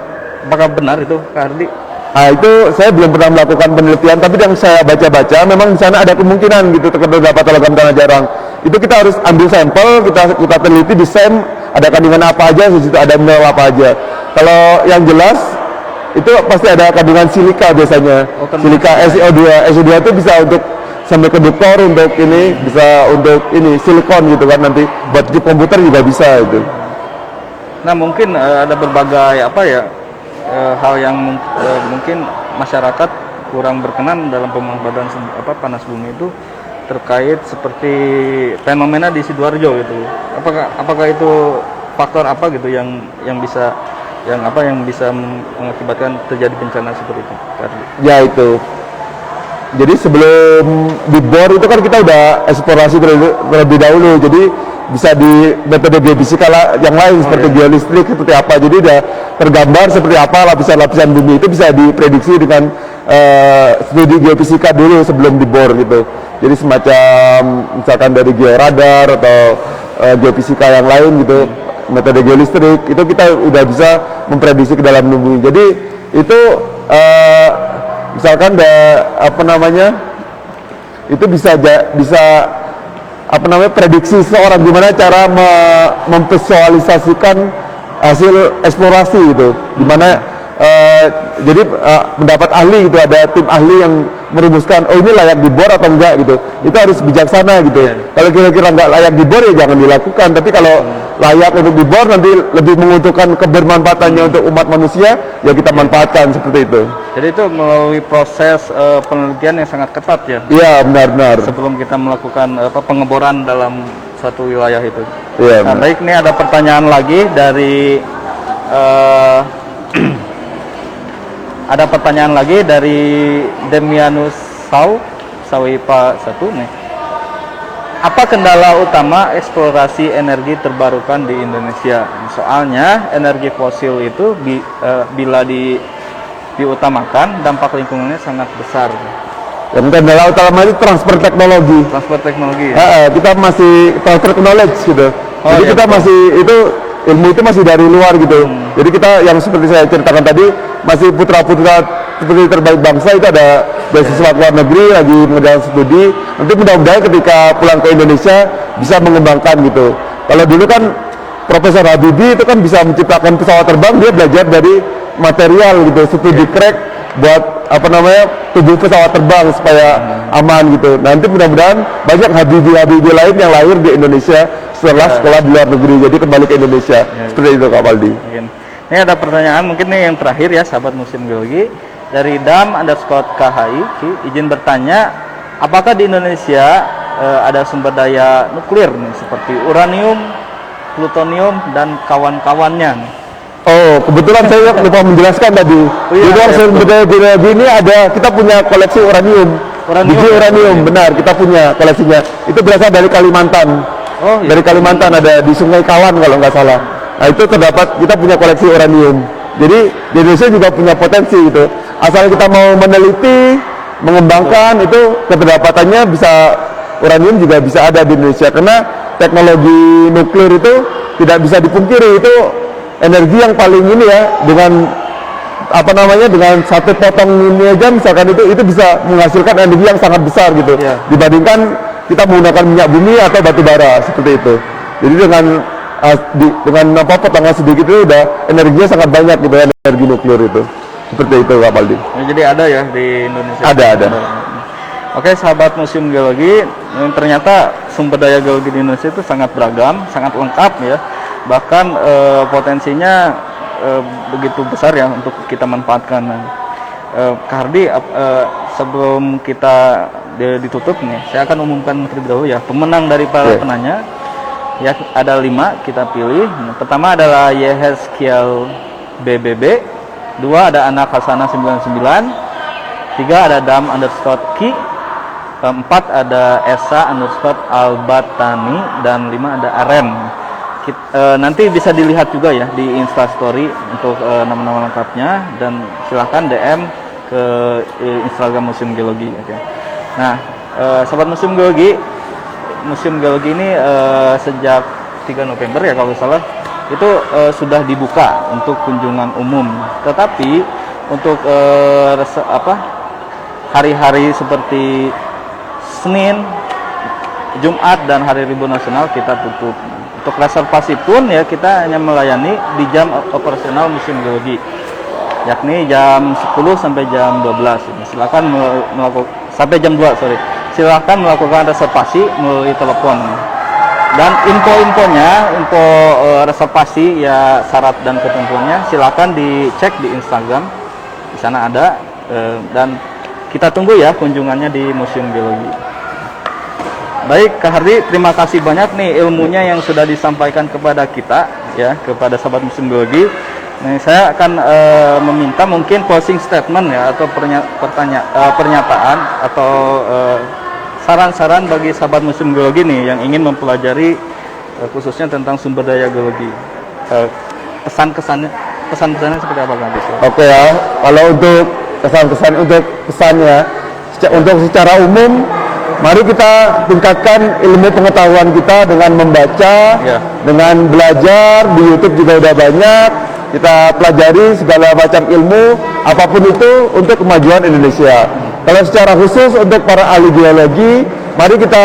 Apakah benar itu, Kak Hardi? Itu saya belum pernah melakukan penelitian, tapi yang saya baca-baca memang di sana ada kemungkinan gitu terdapat logam tanah jarang. Itu kita harus ambil sampel, kita teliti di SEM, ada kandungan apa aja, di situ ada mineral apa aja. Kalau yang jelas itu pasti ada kandungan silika biasanya. Silika SiO2. SiO2 itu bisa untuk semikonduktor, untuk ini bisa untuk ini silikon gitu kan, nanti buat chip komputer juga bisa itu. Nah, mungkin ada berbagai hal yang mungkin masyarakat kurang berkenan dalam pemanfaatan panas bumi itu, terkait seperti fenomena di Sidoarjo gitu. Apakah itu faktor apa gitu yang bisa mengakibatkan terjadi bencana seperti itu? Ya itu. Jadi sebelum dibor itu kan kita udah eksplorasi terlebih dahulu. Jadi bisa di metode geofisika yang lain seperti geolistrik seperti apa. Jadi udah tergambar seperti apa lapisan-lapisan bumi itu bisa diprediksi dengan studi geofisika dulu sebelum dibor gitu. Jadi semacam misalkan dari georadar atau geofisika yang lain gitu, metode geolistrik itu kita udah bisa memprediksi ke dalam bumi. Jadi itu misalkan itu bisa prediksi seorang gimana cara memvisualisasikan hasil eksplorasi gitu, gimana jadi mendapat ahli gitu, ada tim ahli yang merumuskan ini layak dibor atau enggak gitu. Itu harus bijaksana gitu. Kalau kira-kira enggak layak dibor ya jangan dilakukan, tapi kalau layak untuk dibor nanti lebih menguntungkan kebermanfaatannya untuk umat manusia ya kita manfaatkan seperti itu. Jadi itu melalui proses penelitian yang sangat ketat ya. Iya, benar-benar. Sebelum kita melakukan pengeboran dalam satu wilayah itu. Iya. Nah, baik, ini ada pertanyaan lagi dari ada pertanyaan lagi dari Demianus Sawipa 1 nih. Apa kendala utama eksplorasi energi terbarukan di Indonesia? Soalnya energi fosil itu bila diutamakan dampak lingkungannya sangat besar. Yang kendala utama itu transfer teknologi. Transfer teknologi. Ya? Kita masih transfer knowledge gitu. Jadi kita masih ilmu itu masih dari luar gitu. Jadi kita yang seperti saya ceritakan tadi masih putra-putra seperti terbaik bangsa itu ada beasiswa luar negeri lagi mengerjakan studi. Nanti mudah-mudahan ketika pulang ke Indonesia bisa mengembangkan gitu. Kalau dulu kan Profesor Habibie itu kan bisa menciptakan pesawat terbang, dia belajar dari material gitu, studi crack buat tubuh pesawat terbang supaya aman gitu. Nanti mudah-mudahan banyak Habibie lain yang lahir di Indonesia setelah sekolah di luar negeri, jadi kembali ke Indonesia. Seperti itu Kak Baldi. Ini ada pertanyaan mungkin nih yang terakhir ya, sahabat Museum Geologi, dari Dam_KHI. Izin bertanya, apakah di Indonesia ada sumber daya nuklir nih seperti uranium, plutonium dan kawan-kawannya? Oh, kebetulan saya lupa menjelaskan tadi. Di luar sumber daya geologi ini kita punya koleksi uranium. Biji uranium, benar, kita punya koleksinya. Itu berasal dari Kalimantan. Dari Kalimantan, ada di Sungai Kawan kalau nggak salah. Nah, itu kita punya koleksi uranium. Jadi di Indonesia juga punya potensi gitu. Asal kita mau meneliti, mengembangkan, itu keterdapatannya uranium juga bisa ada di Indonesia. Karena teknologi nuklir itu tidak bisa dipungkiri, itu energi yang paling ini ya, dengan satu potong ini aja misalkan itu bisa menghasilkan energi yang sangat besar gitu, dibandingkan kita menggunakan minyak bumi atau batu bara seperti itu. Jadi dengan potongan sedikit itu udah energinya sangat banyak gitu, energi nuklir itu. Seperti itu Pak Baldi. Jadi ada ya di Indonesia? Ada. Oke, sahabat Museum Geologi, ternyata sumber daya geologi di Indonesia itu sangat beragam, sangat lengkap ya. Bahkan potensinya begitu besar ya untuk kita manfaatkan. Kak Hardi, sebelum kita ditutup nih, saya akan umumkan terlebih dahulu ya pemenang dari para penanya. Ya, ada 5 kita pilih. Pertama adalah Yehezkiel BBB, 2 ada Anak Hasanah 99, 3 ada Dam_Ki, 4 ada Esa_Albatani, dan 5 ada Aren. Nanti bisa dilihat juga ya di Instastory untuk nama-nama lengkapnya, dan silahkan DM ke Instagram Museum Geologi. Okay. Nah, Sobat Museum Geologi ini sejak 3 November ya kalau salah itu sudah dibuka untuk kunjungan umum. Tetapi untuk hari-hari seperti Senin, Jumat, dan hari libur nasional kita tutup. Untuk reservasi pun ya kita hanya melayani di jam operasional Museum Geologi, yakni jam 10 sampai jam 12. Silakan melakukan sampai jam 2, Silakan melakukan reservasi melalui telepon. Dan info reservasi ya, syarat dan ketentuannya silakan dicek di Instagram. Di sana ada, dan kita tunggu ya kunjungannya di Museum Geologi. Baik, Kak Hardi, terima kasih banyak nih ilmunya yang sudah disampaikan kepada kita ya, kepada Sobat Museum Geologi. Nah, saya akan meminta mungkin closing statement ya, atau pernyataan atau saran-saran bagi sahabat Museum Geologi nih yang ingin mempelajari khususnya tentang sumber daya geologi. Pesan-pesannya seperti apa, Kang? Oke ya, kalau untuk pesannya untuk secara umum, mari kita tingkatkan ilmu pengetahuan kita dengan membaca, dengan belajar. Di YouTube juga udah banyak, kita pelajari segala macam ilmu apapun itu untuk kemajuan Indonesia. Kalau secara khusus untuk para ahli geologi, mari kita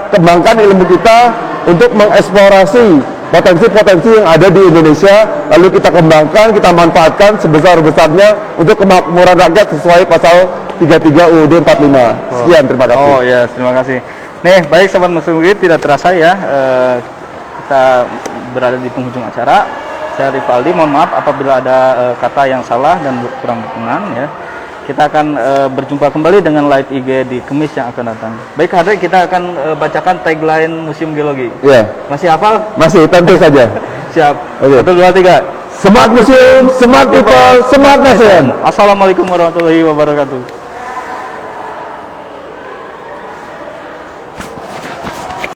kembangkan ilmu kita untuk mengeksplorasi potensi-potensi yang ada di Indonesia, lalu kita kembangkan, kita manfaatkan sebesar-besarnya untuk kemakmuran rakyat sesuai pasal 33 UUD 45. Sekian, terima kasih. Oh ya, terima kasih. Nih, baik Sobat Museum Geologi, tidak terasa ya kita berada di penghujung acara. Saya Rivaldi, mohon maaf apabila ada kata yang salah dan kurang berkenan ya. Kita akan berjumpa kembali dengan live IG di Kamis yang akan datang. Baik, Hadri, kita akan bacakan tagline Museum Geologi. Iya. Masih hafal? Masih, tentu saja. Siap. Oke. 1, 2, 3. Smart Museum, Smart People, Smart Nation. Assalamualaikum warahmatullahi wabarakatuh.